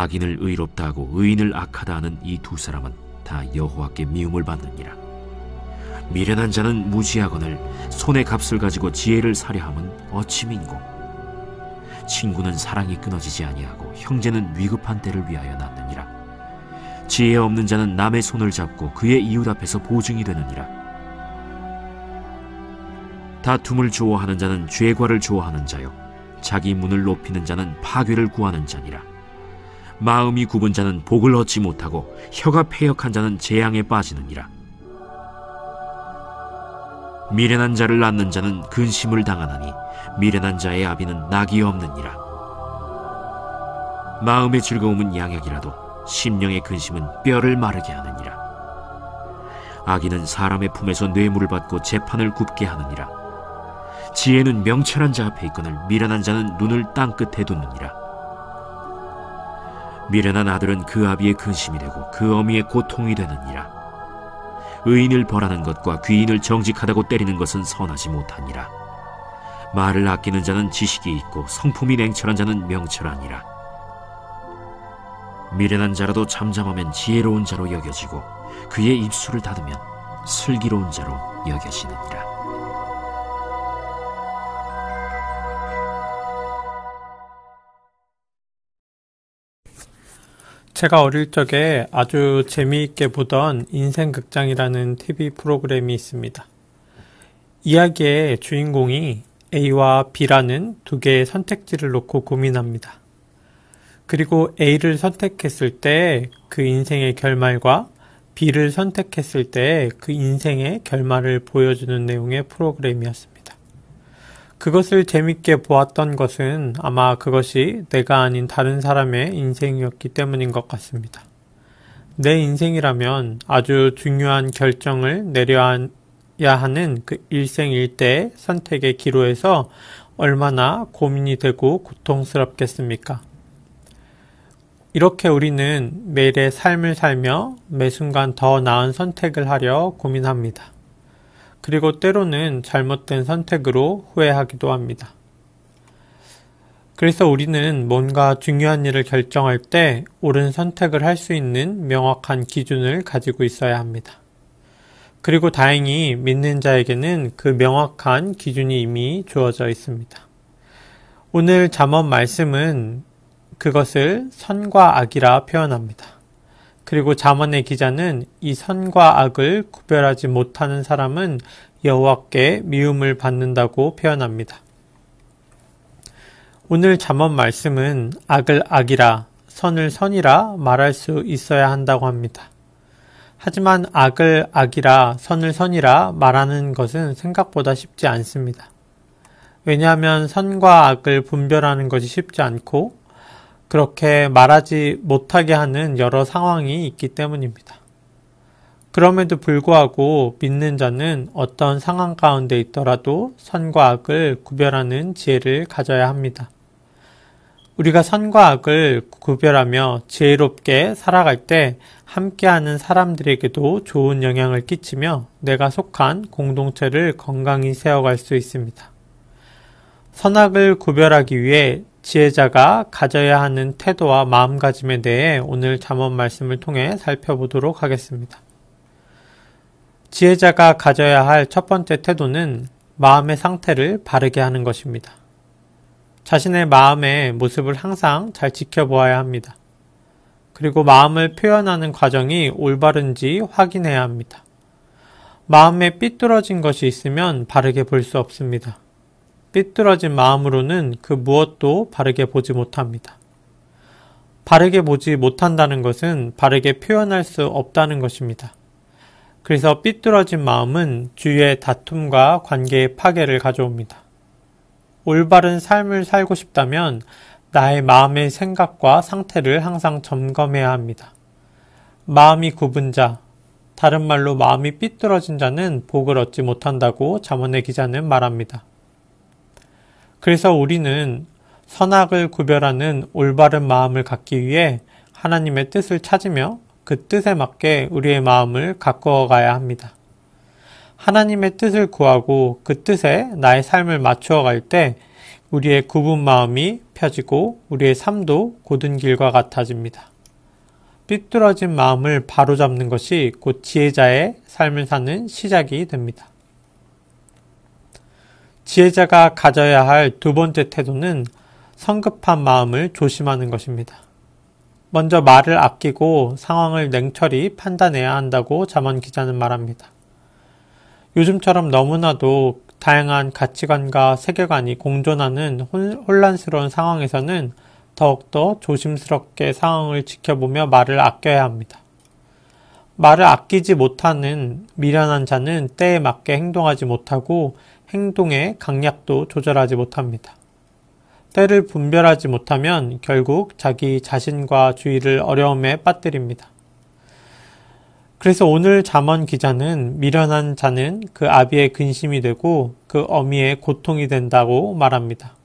악인을 의롭다 하고 의인을 악하다 하는 이 두 사람은 다 여호와께 미움을 받느니라. 미련한 자는 무지하거늘 손의 값을 가지고 지혜를 사려함은 어찌 민고. 친구는 사랑이 끊어지지 아니하고 형제는 위급한 때를 위하여 낳느니라. 지혜 없는 자는 남의 손을 잡고 그의 이웃 앞에서 보증이 되느니라. 다툼을 좋아하는 자는 죄과를 좋아하는 자요 자기 문을 높이는 자는 파괴를 구하는 자니라. 마음이 굽은 자는 복을 얻지 못하고 혀가 패역한 자는 재앙에 빠지느니라. 미련한 자를 낳는 자는 근심을 당하나니 미련한 자의 아비는 낙이 없느니라. 마음의 즐거움은 양약이라도 심령의 근심은 뼈를 마르게 하느니라. 악인은 사람의 품에서 뇌물을 받고 재판을 굽게 하느니라. 지혜는 명철한 자 앞에 있거늘 미련한 자는 눈을 땅끝에 뒀느니라. 미련한 아들은 그 아비의 근심이 되고 그 어미의 고통이 되느니라. 의인을 벌하는 것과 귀인을 정직하다고 때리는 것은 선하지 못하니라. 말을 아끼는 자는 지식이 있고 성품이 냉철한 자는 명철하니라. 미련한 자라도 잠잠하면 지혜로운 자로 여겨지고 그의 입술을 닫으면 슬기로운 자로 여겨지느니라. 제가 어릴 적에 아주 재미있게 보던 인생극장이라는 TV 프로그램이 있습니다. 이야기의 주인공이 A와 B라는 두 개의 선택지를 놓고 고민합니다. 그리고 A를 선택했을 때 그 인생의 결말과 B를 선택했을 때 그 인생의 결말을 보여주는 내용의 프로그램이었습니다. 그것을 재밌게 보았던 것은 아마 그것이 내가 아닌 다른 사람의 인생이었기 때문인 것 같습니다. 내 인생이라면 아주 중요한 결정을 내려야 하는 그 일생일대의 선택의 기로에서 얼마나 고민이 되고 고통스럽겠습니까? 이렇게 우리는 매일의 삶을 살며 매 순간 더 나은 선택을 하려 고민합니다. 그리고 때로는 잘못된 선택으로 후회하기도 합니다. 그래서 우리는 뭔가 중요한 일을 결정할 때 옳은 선택을 할 수 있는 명확한 기준을 가지고 있어야 합니다. 그리고 다행히 믿는 자에게는 그 명확한 기준이 이미 주어져 있습니다. 오늘 잠언 말씀은 그것을 선과 악이라 표현합니다. 그리고 잠언의 기자는 이 선과 악을 구별하지 못하는 사람은 여호와께 미움을 받는다고 표현합니다. 오늘 잠언 말씀은 악을 악이라, 선을 선이라 말할 수 있어야 한다고 합니다. 하지만 악을 악이라, 선을 선이라 말하는 것은 생각보다 쉽지 않습니다. 왜냐하면 선과 악을 분별하는 것이 쉽지 않고 그렇게 말하지 못하게 하는 여러 상황이 있기 때문입니다. 그럼에도 불구하고 믿는 자는 어떤 상황 가운데 있더라도 선과 악을 구별하는 지혜를 가져야 합니다. 우리가 선과 악을 구별하며 지혜롭게 살아갈 때 함께하는 사람들에게도 좋은 영향을 끼치며 내가 속한 공동체를 건강히 세워갈 수 있습니다. 선악을 구별하기 위해 지혜자가 가져야 하는 태도와 마음가짐에 대해 오늘 잠언 말씀을 통해 살펴보도록 하겠습니다. 지혜자가 가져야 할 첫 번째 태도는 마음의 상태를 바르게 하는 것입니다. 자신의 마음의 모습을 항상 잘 지켜보아야 합니다. 그리고 마음을 표현하는 과정이 올바른지 확인해야 합니다. 마음에 삐뚤어진 것이 있으면 바르게 볼 수 없습니다. 삐뚤어진 마음으로는 그 무엇도 바르게 보지 못합니다. 바르게 보지 못한다는 것은 바르게 표현할 수 없다는 것입니다. 그래서 삐뚤어진 마음은 주위의 다툼과 관계의 파괴를 가져옵니다. 올바른 삶을 살고 싶다면 나의 마음의 생각과 상태를 항상 점검해야 합니다. 마음이 굽은 자, 다른 말로 마음이 삐뚤어진 자는 복을 얻지 못한다고 잠언의 기자는 말합니다. 그래서 우리는 선악을 구별하는 올바른 마음을 갖기 위해 하나님의 뜻을 찾으며 그 뜻에 맞게 우리의 마음을 가꾸어 가야 합니다. 하나님의 뜻을 구하고 그 뜻에 나의 삶을 맞추어 갈 때 우리의 굽은 마음이 펴지고 우리의 삶도 곧은 길과 같아집니다. 삐뚤어진 마음을 바로잡는 것이 곧 지혜자의 삶을 사는 시작이 됩니다. 지혜자가 가져야 할 두 번째 태도는 성급한 마음을 조심하는 것입니다. 먼저 말을 아끼고 상황을 냉철히 판단해야 한다고 잠언 기자는 말합니다. 요즘처럼 너무나도 다양한 가치관과 세계관이 공존하는 혼란스러운 상황에서는 더욱더 조심스럽게 상황을 지켜보며 말을 아껴야 합니다. 말을 아끼지 못하는 미련한 자는 때에 맞게 행동하지 못하고 행동의 강약도 조절하지 못합니다. 때를 분별하지 못하면 결국 자기 자신과 주위를 어려움에 빠뜨립니다. 그래서 오늘 잠언 기자는 미련한 자는 그 아비의 근심이 되고 그 어미의 고통이 된다고 말합니다.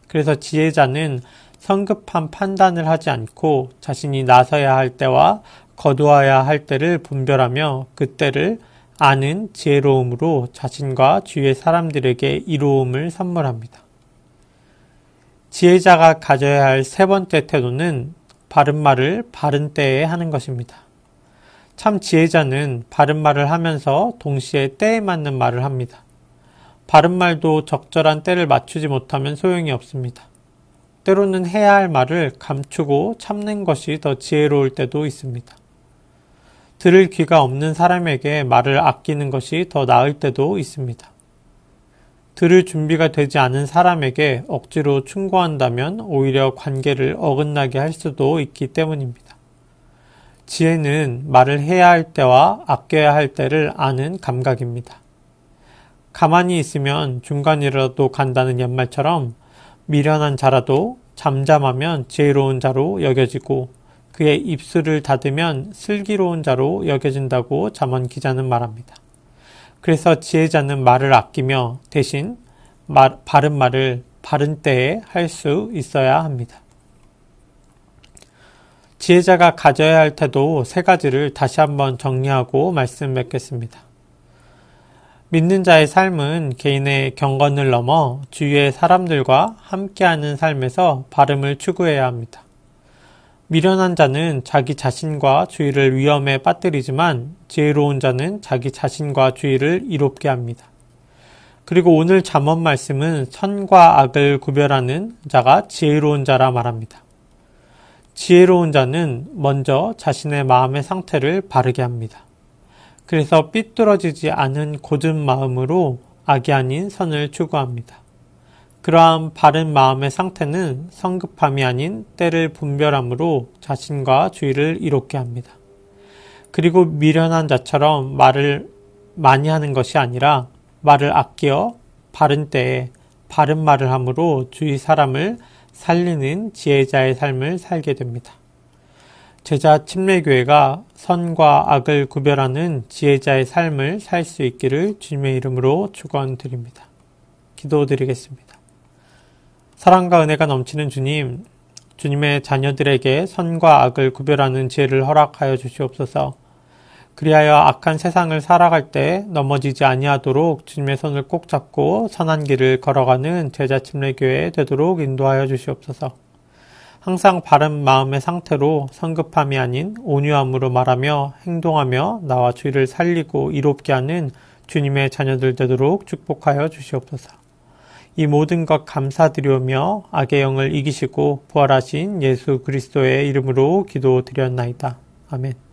그래서 지혜자는 성급한 판단을 하지 않고 자신이 나서야 할 때와 거두어야 할 때를 분별하며 그 때를 아는 지혜로움으로 자신과 주위의 사람들에게 이로움을 선물합니다. 지혜자가 가져야 할 세 번째 태도는 바른 말을 바른 때에 하는 것입니다. 참 지혜자는 바른 말을 하면서 동시에 때에 맞는 말을 합니다. 바른 말도 적절한 때를 맞추지 못하면 소용이 없습니다. 때로는 해야 할 말을 감추고 참는 것이 더 지혜로울 때도 있습니다. 들을 귀가 없는 사람에게 말을 아끼는 것이 더 나을 때도 있습니다. 들을 준비가 되지 않은 사람에게 억지로 충고한다면 오히려 관계를 어긋나게 할 수도 있기 때문입니다. 지혜는 말을 해야 할 때와 아껴야 할 때를 아는 감각입니다. 가만히 있으면 중간이라도 간다는 연말처럼 미련한 자라도 잠잠하면 지혜로운 자로 여겨지고 그의 입술을 닫으면 슬기로운 자로 여겨진다고 잠언 기자는 말합니다. 그래서 지혜자는 말을 아끼며 대신 바른 말을 바른 때에 할 수 있어야 합니다. 지혜자가 가져야 할 태도 세 가지를 다시 한번 정리하고 말씀 맺겠습니다. 믿는 자의 삶은 개인의 경건을 넘어 주위의 사람들과 함께하는 삶에서 바름을 추구해야 합니다. 미련한 자는 자기 자신과 주위를 위험에 빠뜨리지만 지혜로운 자는 자기 자신과 주위를 이롭게 합니다. 그리고 오늘 잠언 말씀은 선과 악을 구별하는 자가 지혜로운 자라 말합니다. 지혜로운 자는 먼저 자신의 마음의 상태를 바르게 합니다. 그래서 삐뚤어지지 않은 곧은 마음으로 악이 아닌 선을 추구합니다. 그러한 바른 마음의 상태는 성급함이 아닌 때를 분별함으로 자신과 주위를 이롭게 합니다. 그리고 미련한 자처럼 말을 많이 하는 것이 아니라 말을 아끼어 바른 때에 바른 말을 함으로 주위 사람을 살리는 지혜자의 삶을 살게 됩니다. 제자 침례교회가 선과 악을 구별하는 지혜자의 삶을 살 수 있기를 주님의 이름으로 축원드립니다. 기도드리겠습니다. 사랑과 은혜가 넘치는 주님, 주님의 자녀들에게 선과 악을 구별하는 지혜를 허락하여 주시옵소서. 그리하여 악한 세상을 살아갈 때 넘어지지 아니하도록 주님의 손을 꼭 잡고 선한 길을 걸어가는 제자 침례교회 되도록 인도하여 주시옵소서. 항상 바른 마음의 상태로 성급함이 아닌 온유함으로 말하며 행동하며 나와 주위를 살리고 이롭게 하는 주님의 자녀들 되도록 축복하여 주시옵소서. 이 모든 것 감사드리오며 악의 영을 이기시고 부활하신 예수 그리스도의 이름으로 기도드렸나이다. 아멘.